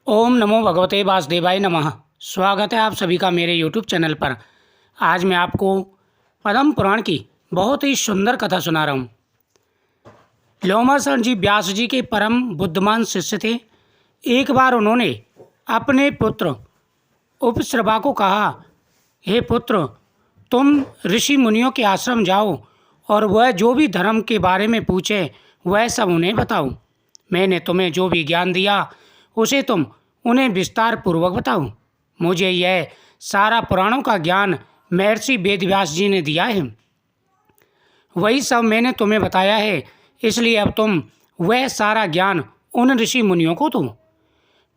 ओम नमो भगवते वासुदेवाय नमः। स्वागत है आप सभी का मेरे यूट्यूब चैनल पर। आज मैं आपको पद्म पुराण की बहुत ही सुंदर कथा सुना रहा हूँ। लोमासन जी व्यास जी के परम बुद्धिमान शिष्य थे। एक बार उन्होंने अपने पुत्र उपश्रवा को कहा, हे पुत्र, तुम ऋषि मुनियों के आश्रम जाओ और वह जो भी धर्म के बारे में पूछे वह सब उन्हें बताओ। मैंने तुम्हें जो भी ज्ञान दिया उसे तुम उन्हें विस्तार पूर्वक बताओ। मुझे यह सारा पुराणों का ज्ञान महर्षि वेदव्यास जी ने दिया है, वही सब मैंने तुम्हें बताया है, इसलिए अब तुम वह सारा ज्ञान उन ऋषि मुनियों को दो।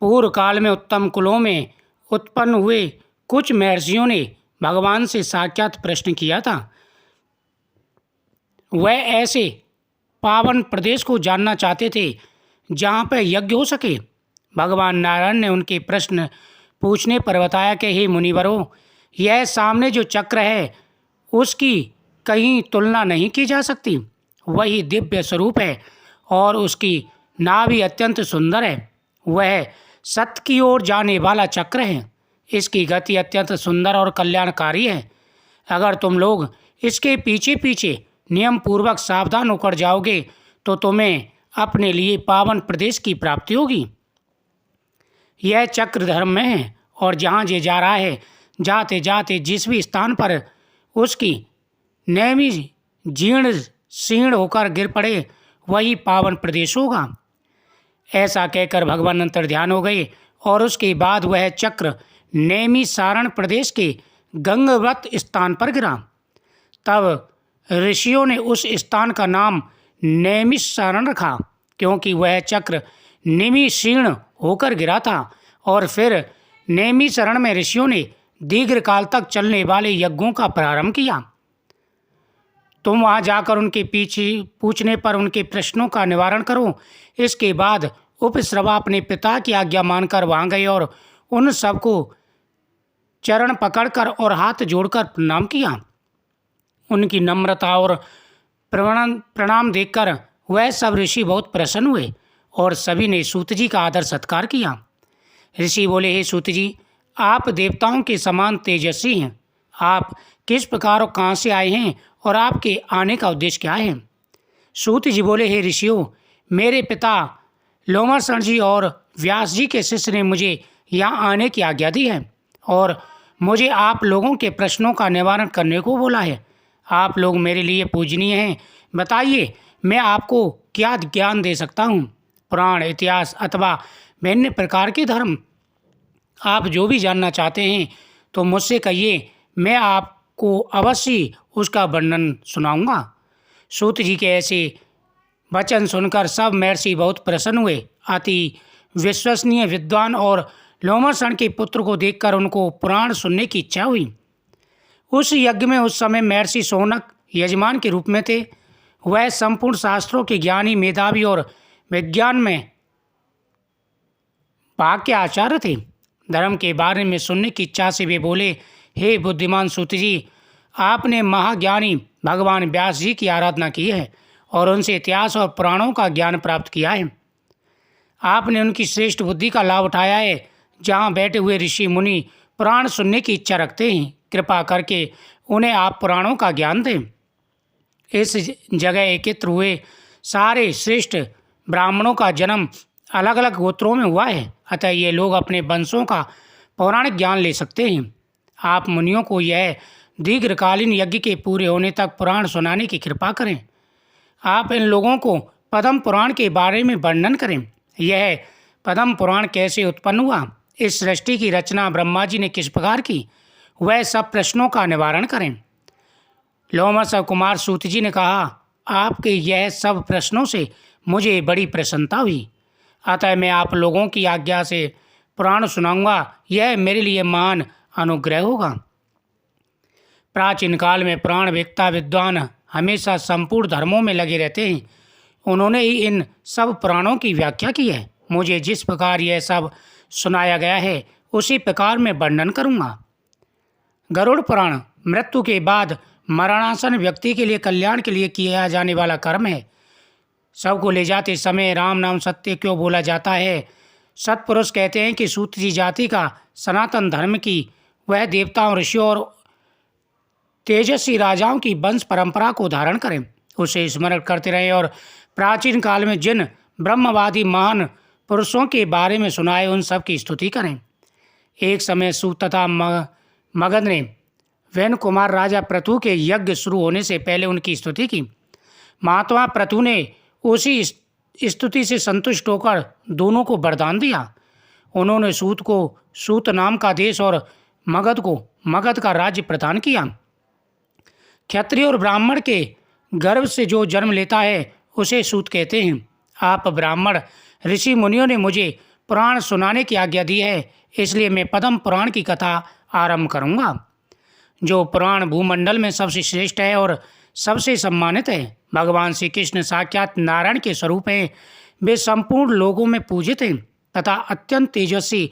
पूर्व काल में उत्तम कुलों में उत्पन्न हुए कुछ महर्षियों ने भगवान से साक्षात प्रश्न किया था। वह ऐसे पावन प्रदेश को जानना चाहते थे जहाँ पर यज्ञ हो सके। भगवान नारायण ने उनके प्रश्न पूछने पर बताया कि हे मुनिवरों, यह सामने जो चक्र है उसकी कहीं तुलना नहीं की जा सकती। वही दिव्य स्वरूप है और उसकी नाभि अत्यंत सुंदर है। वह सत्य की ओर जाने वाला चक्र है। इसकी गति अत्यंत सुंदर और कल्याणकारी है। अगर तुम लोग इसके पीछे पीछे नियम पूर्वक सावधान होकर जाओगे तो तुम्हें अपने लिए पावन प्रदेश की प्राप्ति होगी। यह चक्र धर्म में है और जहाँ जे जा रहा है, जाते जाते जिस भी स्थान पर उसकी नेमी जीर्ण शीर्ण होकर गिर पड़े वही पावन प्रदेश होगा। ऐसा कहकर भगवान अंतर्ध्यान हो गए और उसके बाद वह चक्र नेमी सारण प्रदेश के गंगवत स्थान पर गिरा। तब ऋषियों ने उस स्थान का नाम नैमिषारण रखा, क्योंकि वह चक्र निमिषीर्ण होकर गिरा था। और फिर नैमिषारण में ऋषियों ने दीर्घकाल तक चलने वाले यज्ञों का प्रारंभ किया। तुम वहां जाकर उनके पीछे पूछने पर उनके प्रश्नों का निवारण करो। इसके बाद उपश्रवा अपने पिता की आज्ञा मानकर वहां गए और उन सबको चरण पकड़कर और हाथ जोड़कर प्रणाम किया। उनकी नम्रता और प्रणाम देखकर वह सब ऋषि बहुत प्रसन्न हुए और सभी ने सूत जी का आदर सत्कार किया। ऋषि बोले, हे सूत जी, आप देवताओं के समान तेजस्वी हैं। आप किस प्रकार और कहाँ से आए हैं और आपके आने का उद्देश्य क्या है? सूत जी बोले, हे ऋषियों, मेरे पिता लोमशरण जी और व्यास जी के शिष्य ने मुझे यहाँ आने की आज्ञा दी है और मुझे आप लोगों के प्रश्नों का निवारण करने को बोला है। आप लोग मेरे लिए पूजनीय हैं। बताइए, मैं आपको क्या ज्ञान दे सकता हूँ? पुराण, इतिहास अथवा भिन्न प्रकार के धर्म, आप जो भी जानना चाहते हैं तो मुझसे कहिए, मैं आपको अवश्य उसका वर्णन सुनाऊंगा। सूत जी के ऐसे वचन सुनकर सब महर्षि बहुत प्रसन्न हुए। अति विश्वसनीय विद्वान और लोमशरण के पुत्र को देखकर उनको पुराण सुनने की इच्छा हुई। उस यज्ञ में उस समय महर्षि शौनक यजमान के रूप में थे। वह संपूर्ण शास्त्रों के ज्ञानी, मेधावी और विज्ञान में भाग के आचार्य थे। धर्म के बारे में सुनने की इच्छा से वे बोले, हे बुद्धिमान सूत जी, आपने महाज्ञानी भगवान व्यास जी की आराधना की है और उनसे इतिहास और पुराणों का ज्ञान प्राप्त किया है। आपने उनकी श्रेष्ठ बुद्धि का लाभ उठाया है। जहाँ बैठे हुए ऋषि मुनि पुराण सुनने की इच्छा रखते हैं, कृपा करके उन्हें आप पुराणों का ज्ञान दें। इस जगह एकत्र हुए सारे श्रेष्ठ ब्राह्मणों का जन्म अलग अलग गोत्रों में हुआ है, अतः ये लोग अपने वंशों का पौराणिक ज्ञान ले सकते हैं। आप मुनियों को यह दीर्घकालीन यज्ञ के पूरे होने तक पुराण सुनाने की कृपा करें। आप इन लोगों को पद्म पुराण के बारे में वर्णन करें। यह पद्म पुराण कैसे उत्पन्न हुआ, इस सृष्टि की रचना ब्रह्मा जी ने किस प्रकार की, वह सब प्रश्नों का निवारण करें। लोमश कुमार सूत जी ने कहा, आपके यह सब प्रश्नों से मुझे बड़ी प्रसन्नता हुई, अतः मैं आप लोगों की आज्ञा से पुराण सुनाऊंगा। यह मेरे लिए महान अनुग्रह होगा। प्राचीन काल में पुराण वेत्ता विद्वान हमेशा संपूर्ण धर्मों में लगे रहते हैं। उन्होंने ही इन सब पुराणों की व्याख्या की है। मुझे जिस प्रकार यह सब सुनाया गया है उसी प्रकार मैं वर्णन करूँगा। गरुड़ पुराण मृत्यु के बाद मरणासन व्यक्ति के लिए कल्याण के लिए किया जाने वाला कर्म है। सबको ले जाते समय राम नाम सत्य क्यों बोला जाता है? सत्पुरुष कहते हैं कि सूत जी जाति का सनातन धर्म की वह देवताओं, ऋषियों और तेजस्वी राजाओं की वंश परंपरा को धारण करें, उसे स्मरण करते रहें और प्राचीन काल में जिन ब्रह्मवादी महान पुरुषों के बारे में सुनाए उन सब की स्तुति करें। एक समय सूत तथा मगध ने वैन कुमार राजा प्रतु के यज्ञ शुरू होने से पहले उनकी स्तुति की। महात्मा प्रतु ने उसी स्तुति से संतुष्ट होकर दोनों को वरदान दिया। उन्होंने सूत को सूत नाम का देश और मगध को मगध का राज्य प्रदान किया। क्षत्रिय और ब्राह्मण के गर्भ से जो जन्म लेता है उसे सूत कहते हैं। आप ब्राह्मण ऋषि मुनियों ने मुझे पुराण सुनाने की आज्ञा दी है, इसलिए मैं पद्म पुराण की कथा आरंभ करूंगा। जो पुराण भूमंडल में सबसे श्रेष्ठ है और सबसे सम्मानित है। भगवान श्री कृष्ण साक्षात नारायण के स्वरूप हैं। वे संपूर्ण लोगों में पूजित हैं तथा अत्यंत तेजस्वी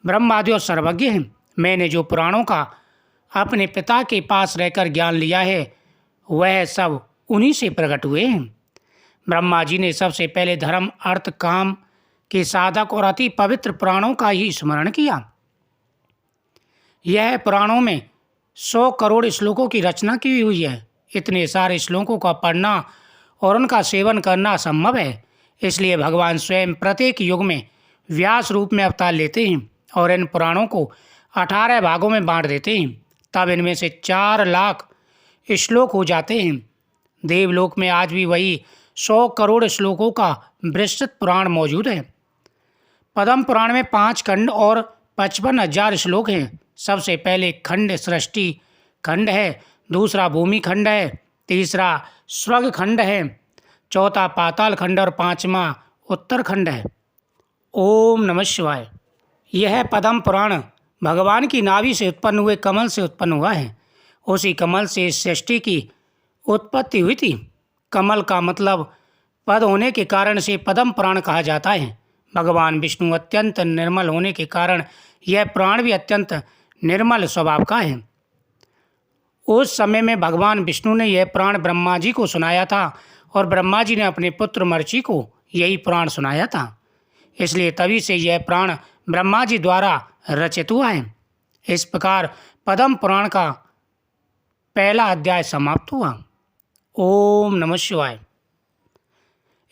ब्रह्मादि और सर्वज्ञ हैं। मैंने जो पुराणों का अपने पिता के पास रहकर ज्ञान लिया है वह सब उन्हीं से प्रकट हुए हैं। ब्रह्मा जी ने सबसे पहले धर्म, अर्थ, काम के साधक और अति पवित्र पुराणों का ही स्मरण किया। यह पुराणों में 100 करोड़ श्लोकों की रचना की हुई है। इतने सारे श्लोकों का पढ़ना और उनका सेवन करना असंभव है। इसलिए भगवान स्वयं प्रत्येक युग में व्यास रूप में अवतार लेते हैं और इन पुराणों को 18 भागों में बांट देते हैं। तब इनमें से 4 लाख श्लोक हो जाते हैं। देवलोक में आज भी वही 100 करोड़ श्लोकों का विस्तृत पुराण मौजूद है। पद्म पुराण में 5 खंड और 55,000 श्लोक हैं। सबसे पहले खंड सृष्टि खंड है, दूसरा भूमि खंड है, तीसरा स्वर्ग खंड है, चौथा पाताल खंड और 5वां उत्तर खंड है। ओम नमः शिवाय। यह पद्म पुराण भगवान की नाभि से उत्पन्न हुए कमल से उत्पन्न हुआ है। उसी कमल से इस सृष्टि की उत्पत्ति हुई थी। कमल का मतलब पद होने के कारण से पद्म पुराण कहा जाता है। भगवान विष्णु अत्यंत निर्मल होने के कारण यह पुराण भी अत्यंत निर्मल स्वभाव का है। उस समय में भगवान विष्णु ने यह पुराण ब्रह्मा जी को सुनाया था और ब्रह्मा जी ने अपने पुत्र मर्ची को यही पुराण सुनाया था। इसलिए तभी से यह पुराण ब्रह्मा जी द्वारा रचित हुआ है। इस प्रकार पद्म पुराण का पहला अध्याय समाप्त हुआ। ओम नमः शिवाय।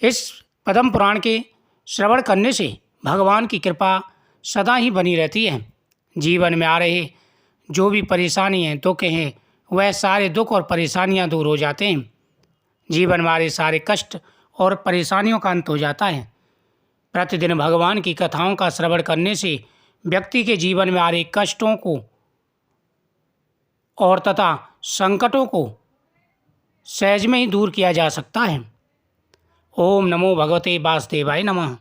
इस पद्म पुराण के श्रवण करने से भगवान की कृपा सदा ही बनी रहती है। जीवन में आ रहे जो भी परेशानी हैं, दुख हैं, वह सारे दुख और परेशानियां दूर हो जाते हैं। जीवन में आ रहे सारे कष्ट और परेशानियों का अंत हो जाता है। प्रतिदिन भगवान की कथाओं का श्रवण करने से व्यक्ति के जीवन में आ रहे कष्टों को और तथा संकटों को सहज में ही दूर किया जा सकता है। ओम नमो भगवते वासुदेवाय नमः।